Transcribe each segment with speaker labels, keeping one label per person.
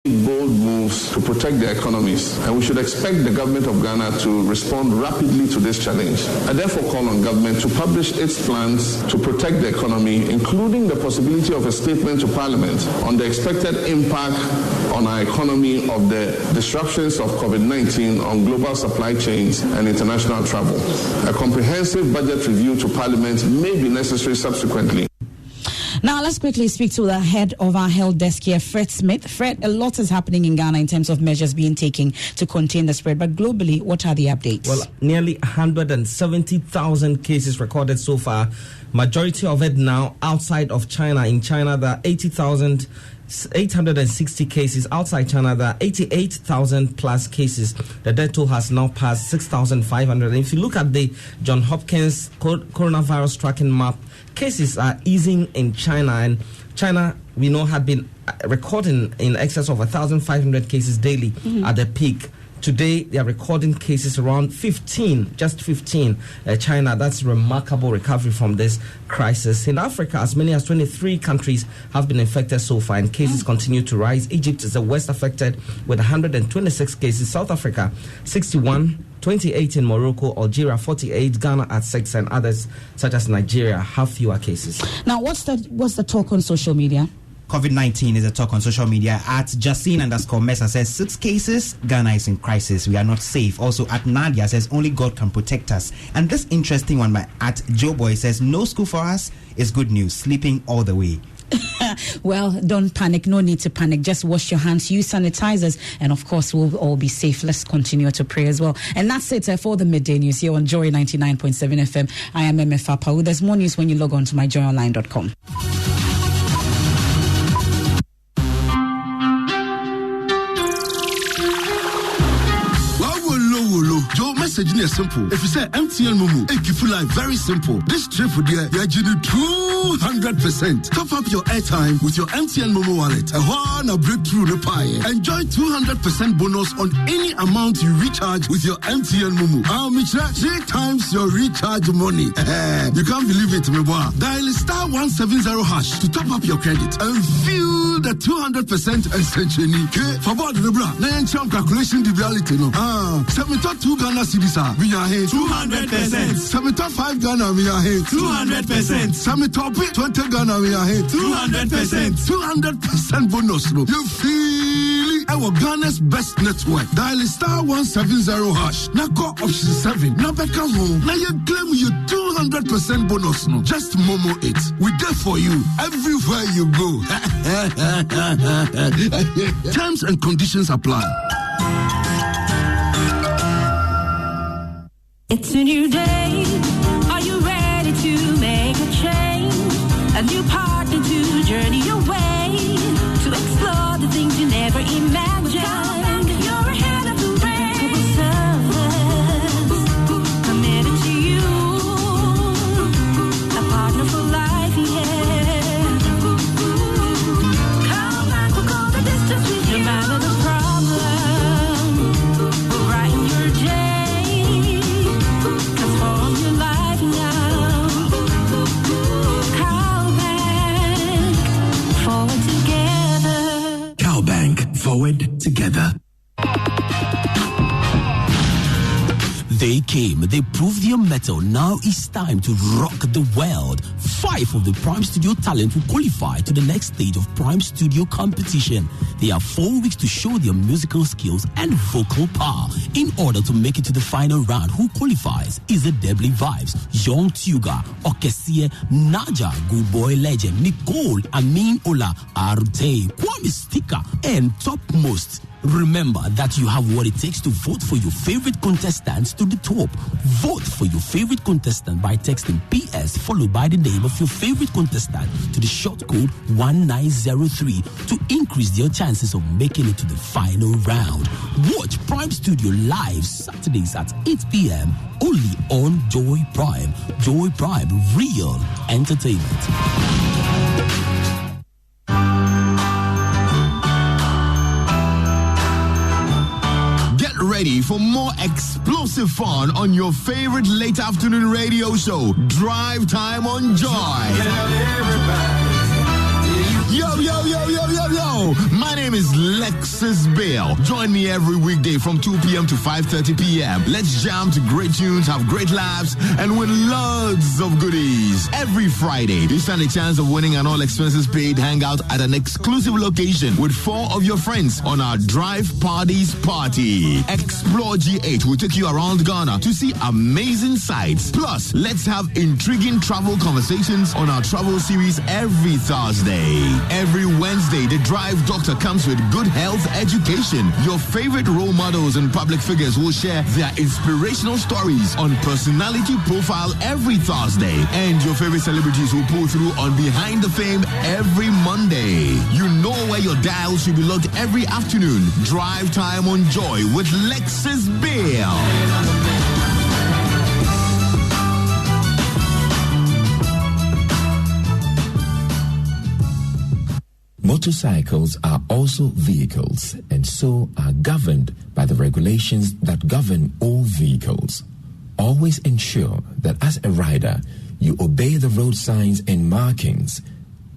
Speaker 1: bold moves to protect their economies, and we should expect the government of Ghana to respond rapidly to this challenge. I therefore call on government to publish its plans to protect the economy, including the possibility of a statement to Parliament on the expected impact on our economy of the disruptions of COVID-19 on global supply chains and international travel. A comprehensive budget review to Parliament may be necessary subsequently.
Speaker 2: Now, let's quickly speak to the head of our health desk here, Fred Smith. Fred, a lot is happening in Ghana in terms of measures being taken to contain the spread. But globally, what are the updates?
Speaker 3: Well, nearly 170,000 cases recorded so far. Majority of it now outside of China. In China, there are 860 cases. Outside China, there are 88,000 plus cases. The death toll has now passed 6,500. And if you look at the Johns Hopkins coronavirus tracking map, cases are easing in China, and China, we know, had been recording in excess of 1,500 cases daily at the peak. Today, they are recording cases around 15, just 15. China, that's remarkable recovery from this crisis. In Africa, as many as 23 countries have been infected so far, and cases continue to rise. Egypt is the worst affected with 126 cases. South Africa, 61. 28 in Morocco, Algeria 48, Ghana at 6, and others such as Nigeria have fewer cases.
Speaker 2: Now, what's the talk on social media?
Speaker 4: COVID-19 is a talk on social media. At Jacine_Mesa says 6 cases, Ghana is in crisis. We are not safe. Also at Nadia says only God can protect us. And this interesting one at Joe Boy says no school for us is good news. Sleeping all the way.
Speaker 2: Well, don't panic. No need to panic. Just wash your hands, use sanitizers, and of course, we'll all be safe. Let's continue to pray as well. And that's it for the midday news here on Joy 99.7 FM. I am MF Apau. There's more news when you log on to myjoyonline.com.
Speaker 5: Joe message is simple. If you say MTN Mumu, it keep life very simple. This trip for there, you're getting 200%. Top up your airtime with your MTN Mumu wallet. A one breakthrough the pie. Enjoy 200% bonus on any amount you recharge with your MTN Mumu. I'll make 3 times your recharge money. You can't believe it, my boy. Dial *170# to top up your credit and feel the 200% extension. For about the bra, now calculation the reality no. 72 Ghana cedis we are here 200%. 75 Ghana we are here 200%. 20 Ghana we are here 200%. 200% bonus no. You feel our Ghana's best network. Dial *170#. Now call option 7. Now back home. Now you claim your 200% bonus no. Just Momo it. We there for you everywhere you go. Terms and conditions apply.
Speaker 6: It's a new day. Are you ready to make a change? A new partner to journey your way, to explore the things you never imagined. You're ahead of the race. Service committed to you. A partner for life, yeah. Come back, we'll go the distance with you. No matter the problem, we'll brighten your day.
Speaker 7: Forward together. They came, they proved their mettle. Now it's time to rock the world. 5 of the Prime Studio talent will qualify to the next stage of Prime Studio competition. They have 4 weeks to show their musical skills and vocal power. In order to make it to the final round, who qualifies is the Deadly Vibes, Young Tuga, Okesie, Naja, Good Boy Legend, Nicole, Amin Ola, Arte, Kwame Sticker, and topmost. Remember that you have what it takes to vote for your favorite contestants to the top. Vote for your favorite contestant by texting PS followed by the name of your favorite contestant to the short code 1903 to increase your chances of making it to the final round. Watch Prime Studio live Saturdays at 8 p.m. only on Joy Prime. Joy Prime, real entertainment.
Speaker 8: Ready for more explosive fun on your favorite late afternoon radio show, Drive Time on Joy. Yo, Yo. My name is Lexus Bale. Join me every weekday from 2 p.m. to 5:30 p.m. Let's jam to great tunes, have great laughs, and win loads of goodies. Every Friday, you stand a chance of winning an all-expenses paid hangout at an exclusive location with 4 of your friends on our Drive Parties Party. Explore G8 will take you around Ghana to see amazing sights. Plus, let's have intriguing travel conversations on our travel series every Thursday. Every Wednesday, the Drive Doctor comes with good health education. Your favorite role models and public figures will share their inspirational stories on Personality Profile every Thursday. And your favorite celebrities will pull through on Behind the Fame every Monday. You know where your dial should be logged every afternoon. Drive time on Joy with Lexus Bale.
Speaker 9: Motorcycles are also vehicles and so are governed by the regulations that govern all vehicles. Always ensure that as a rider, you obey the road signs and markings,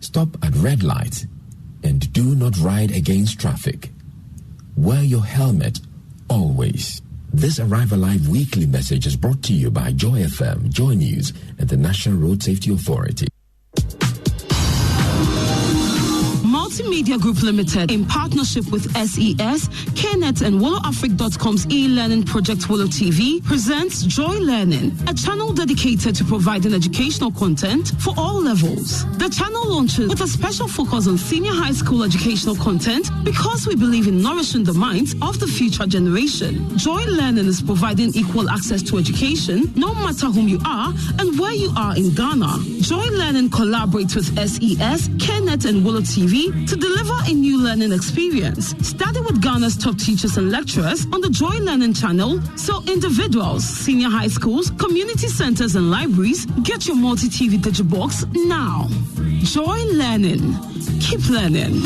Speaker 9: stop at red lights, and do not ride against traffic. Wear your helmet always. This Arrive Alive weekly message is brought to you by Joy FM, Joy News, and the National Road Safety Authority.
Speaker 10: Multimedia Group Limited, in partnership with SES, KNET, and WollowAfric.com's e-learning project Wollow TV, presents Joy Learning, a channel dedicated to providing educational content for all levels. The channel launches with a special focus on senior high school educational content because we believe in nourishing the minds of the future generation. Joy Learning is providing equal access to education, no matter whom you are and where you are in Ghana. Joy Learning collaborates with SES, KNET, and Wollow TV to deliver a new learning experience. Study with Ghana's top teachers and lecturers on the Joy Learning channel, so individuals, senior high schools, community centers, and libraries get your multi-TV digibox now. Joy Learning. Keep learning.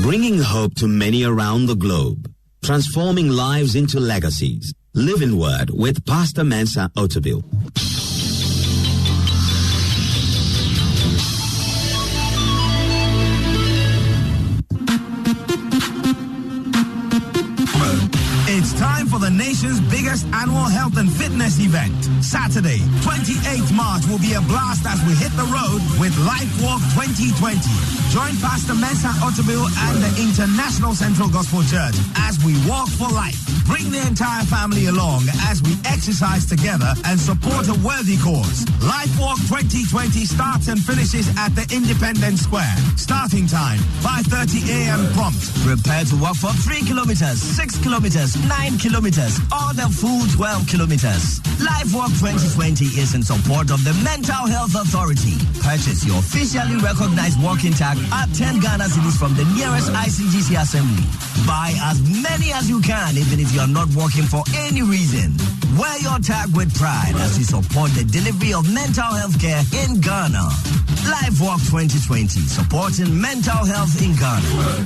Speaker 11: Bringing hope to many around the globe, transforming lives into legacies. Living Word with Pastor Mensa Otabil.
Speaker 12: It's time for the nation's biggest annual health and fitness event. Saturday, 28th March will be a blast as we hit the road with Life Walk 2020. Join Pastor Mensa Otabil and the International Central Gospel Church as we walk for life. Bring the entire family along as we exercise together and support a worthy cause. Life Walk 2020 starts and finishes at the Independence Square. Starting time, 5:30 a.m. prompt.
Speaker 13: Prepare to walk for 3 kilometers, 6 kilometers, 9 kilometers, or the full 12 kilometers. Life Walk 2020 is in support of the Mental Health Authority. Purchase your officially recognized walking tag at 10 Ghana cedis from the nearest ICGC assembly. Buy as many as you can, even if you are not walking for any reason. Wear your tag with pride as you support the delivery of mental health care in Ghana. Life Walk 2020, supporting mental health in Ghana.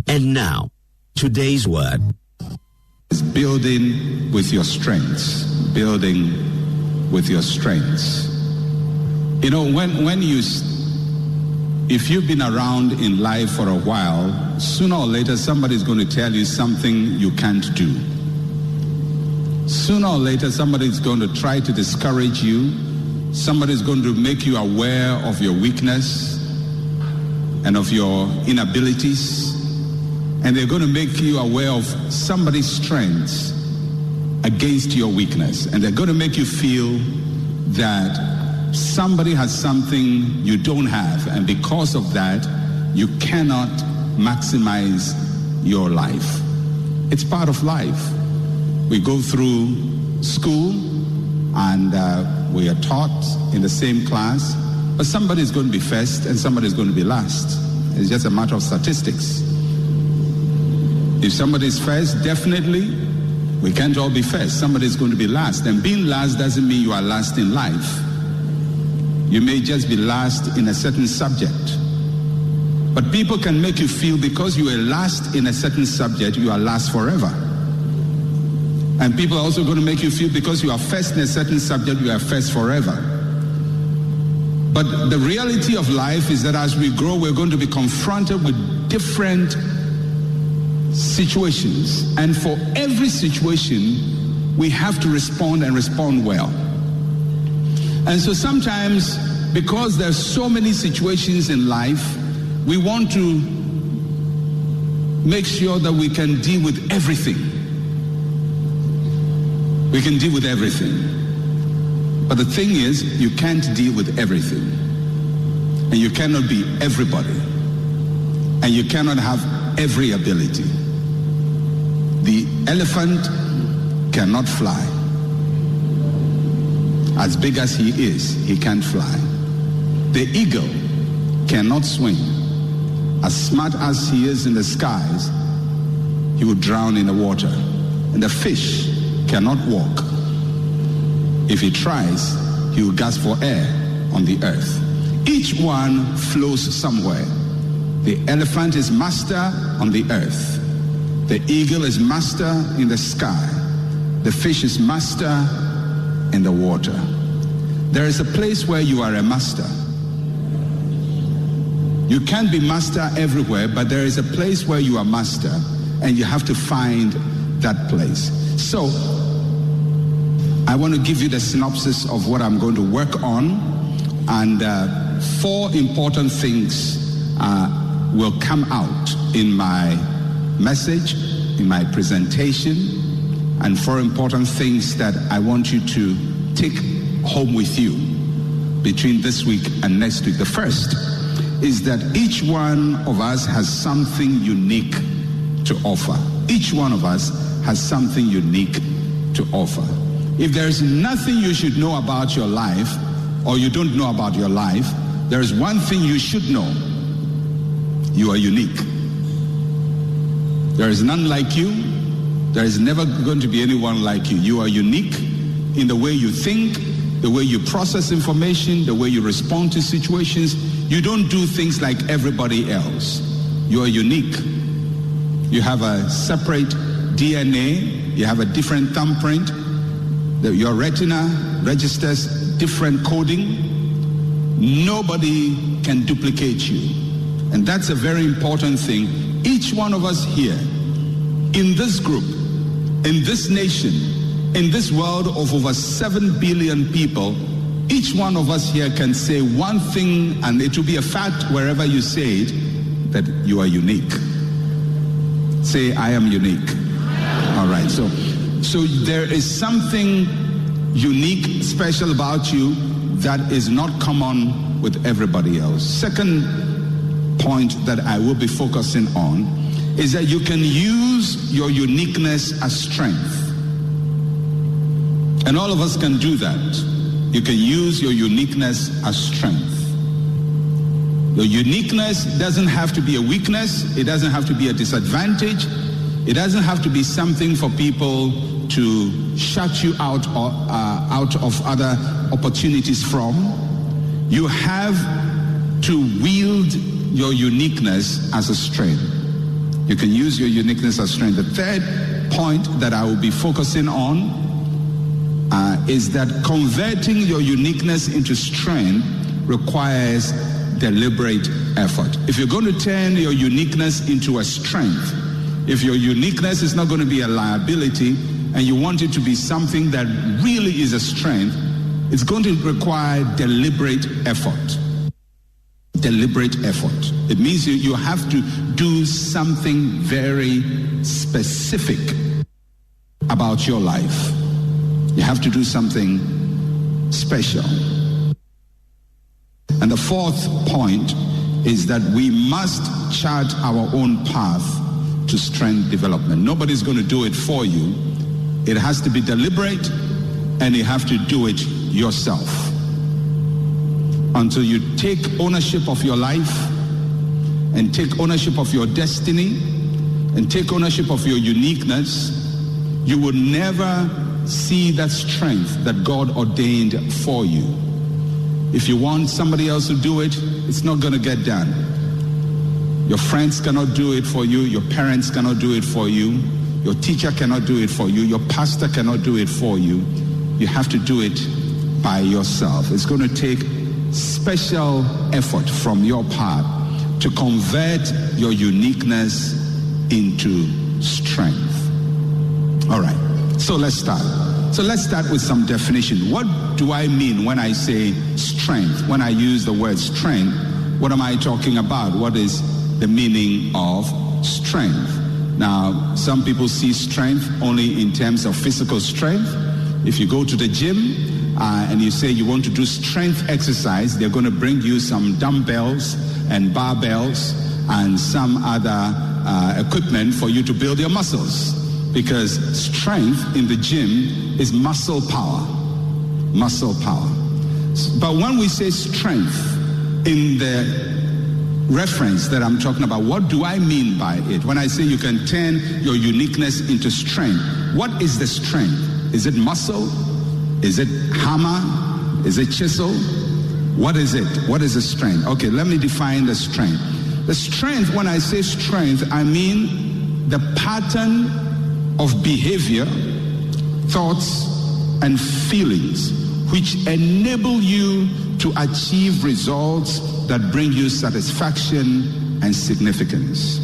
Speaker 11: And now, today's word.
Speaker 14: Building with your strengths. Building with your strengths. You know, if you've been around in life for a while, sooner or later somebody's going to tell you something you can't do. Sooner or later somebody's going to try to discourage you. Somebody's going to make you aware of your weakness and of your inabilities. And they're going to make you aware of somebody's strengths against your weakness. And they're going to make you feel that somebody has something you don't have. And because of that, you cannot maximize your life. It's part of life. We go through school and we are taught in the same class, but somebody is going to be first and somebody is going to be last. It's just a matter of statistics. If somebody is first, definitely we can't all be first. Somebody is going to be last. And being last doesn't mean you are last in life. You may just be last in a certain subject. But people can make you feel because you are last in a certain subject, you are last forever. And people are also going to make you feel because you are first in a certain subject, you are first forever. But the reality of life is that as we grow, we're going to be confronted with different situations. And for every situation, we have to respond and respond well. And so sometimes, because there's so many situations in life, we want to make sure that we can deal with everything. We can deal with everything. But the thing is, you can't deal with everything. And you cannot be everybody. And you cannot have every ability. The elephant cannot fly. As big as he is, he can't fly. The eagle cannot swim. As smart as he is in the skies, he will drown in the water. And the fish cannot walk. If he tries, he will gasp for air on the earth. Each one flows somewhere. The elephant is master on the earth. The eagle is master in the sky. The fish is master in the water. There is a place where you are a master. You can't be master everywhere, but there is a place where you are master, and you have to find that place. So, I want to give you the synopsis of what I'm going to work on, and 4 important things will come out in my message, in my presentation, and 4 important things that I want you to take home with you between this week and next week. The first is that each one of us has something unique to offer. Each one of us has something unique to offer. If there's nothing you should know about your life, or you don't know about your life, there is one thing you should know. You are unique. There is none like you. There is never going to be anyone like you. You are unique in the way you think, the way you process information, the way you respond to situations. You don't do things like everybody else. You are unique. You have a separate DNA. You have a different thumbprint. Your retina registers different coding. Nobody can duplicate you. And that's a very important thing. Each one of us here, in this group, in this nation, in this world of over 7 billion people, each one of us here can say one thing, and it will be a fact wherever you say it, that you are unique. Say, I am unique. All right, so there is something unique, special about you that is not common with everybody else. Second point that I will be focusing on is that you can use your uniqueness as strength. And all of us can do that. You can use your uniqueness as strength. Your uniqueness doesn't have to be a weakness. It doesn't have to be a disadvantage. It doesn't have to be something for people to shut you out or out of other opportunities from. You have to wield your uniqueness as a strength. You can use your uniqueness as strength. The third point that I will be focusing on is that converting your uniqueness into strength requires deliberate effort. If you're going to turn your uniqueness into a strength, if your uniqueness is not going to be a liability and you want it to be something that really is a strength, it's going to require deliberate effort. Deliberate effort. It means you have to do something very specific about your life. You have to do something special. And the fourth point is that we must chart our own path to to strength development. Nobody's going to do it for you. It has to be deliberate, and you have to do it yourself. Until you take ownership of your life, and take ownership of your destiny, and take ownership of your uniqueness, you will never see that strength that God ordained for you. If you want somebody else to do it, it's not going to get done. Your friends cannot do it for you. Your parents cannot do it for you. Your teacher cannot do it for you. Your pastor cannot do it for you. You have to do it by yourself. It's going to take special effort from your part to convert your uniqueness into strength. All right, so let's start. So let's start with some definition. What do I mean when I say strength? When I use the word strength, what am I talking about? What is the meaning of strength? Now, some people see strength only in terms of physical strength. If you go to the gym and you say you want to do strength exercise, they're going to bring you some dumbbells and barbells and some other equipment for you to build your muscles. Because strength in the gym is muscle power. Muscle power. But when we say strength in the reference that I'm talking about, what do I mean by it? When I say you can turn your uniqueness into strength, what is the strength? Is it muscle? Is it hammer? Is it chisel? What is it? What is the strength? Okay, let me define the strength. The strength, when I say strength, I mean the pattern of behavior, thoughts, and feelings which enable you to achieve results that bring you satisfaction and significance.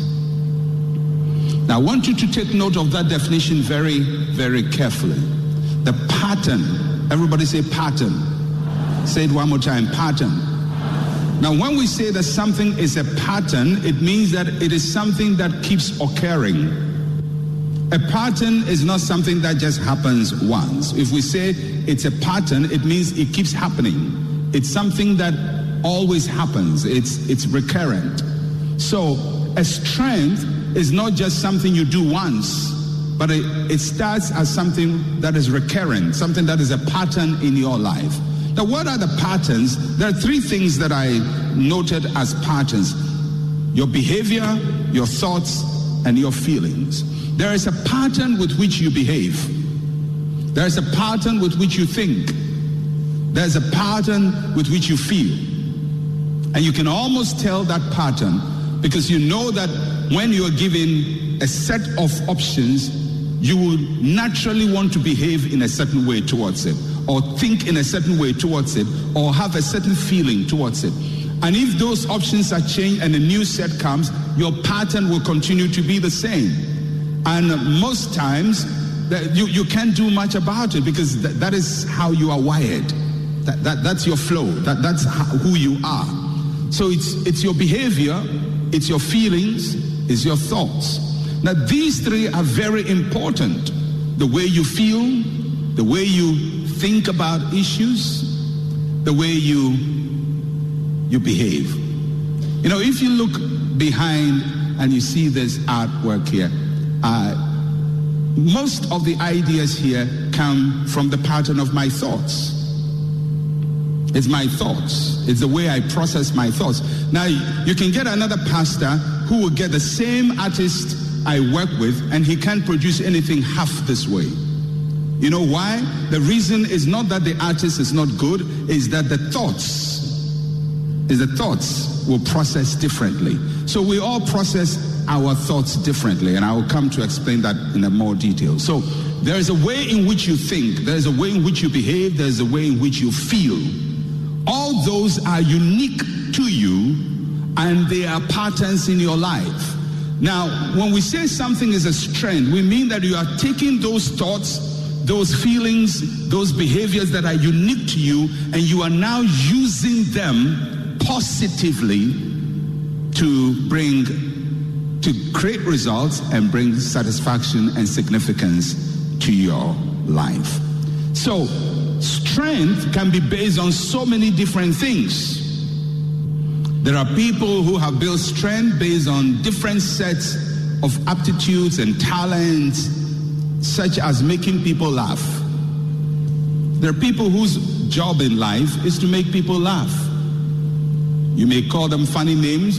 Speaker 14: Now, I want you to take note of that definition very, very carefully. The pattern. Everybody say pattern. Say it one more time, pattern. Now, when we say that something is a pattern, it means that it is something that keeps occurring. A pattern is not something that just happens once. If we say it's a pattern, it means it keeps happening. It's something that always happens. It's recurrent. So a strength is not just something you do once, but it starts as something that is recurrent, something that is a pattern in your life. Now, what are the patterns? There are three things that I noted as patterns: your behavior, your thoughts, and your feelings. There is a pattern with which you behave. There is a pattern with which you think. There is a pattern with which you feel. And you can almost tell that pattern because you know that when you are given a set of options, you will naturally want to behave in a certain way towards it, or think in a certain way towards it, or have a certain feeling towards it. And if those options are changed and a new set comes, your pattern will continue to be the same. And most times, you can't do much about it because that is how you are wired. That's your flow. That's who you are. So it's your behavior, it's your feelings, it's your thoughts. Now, these three are very important. The way you feel, the way you think about issues, the way you behave. You know, if you look behind and you see this artwork here, most of the ideas here come from the pattern of my thoughts. It's my thoughts. It's the way I process my thoughts. Now, you can get another pastor who will get the same artist I work with, and he can't produce anything half this way. You know why? The reason is not that the artist is not good, is that the thoughts will process differently. So we all process our thoughts differently, and I will come to explain that in a more detail. So there is a way in which you think, there is a way in which you behave, there is a way in which you feel. All those are unique to you, and they are patterns in your life. Now, when we say something is a strength, we mean that you are taking those thoughts, those feelings, those behaviors that are unique to you, and you are now using them positively to create results and bring satisfaction and significance to your life. So, strength can be based on so many different things. There are people who have built strength based on different sets of aptitudes and talents, such as making people laugh. There are people whose job in life is to make people laugh. You may call them funny names, but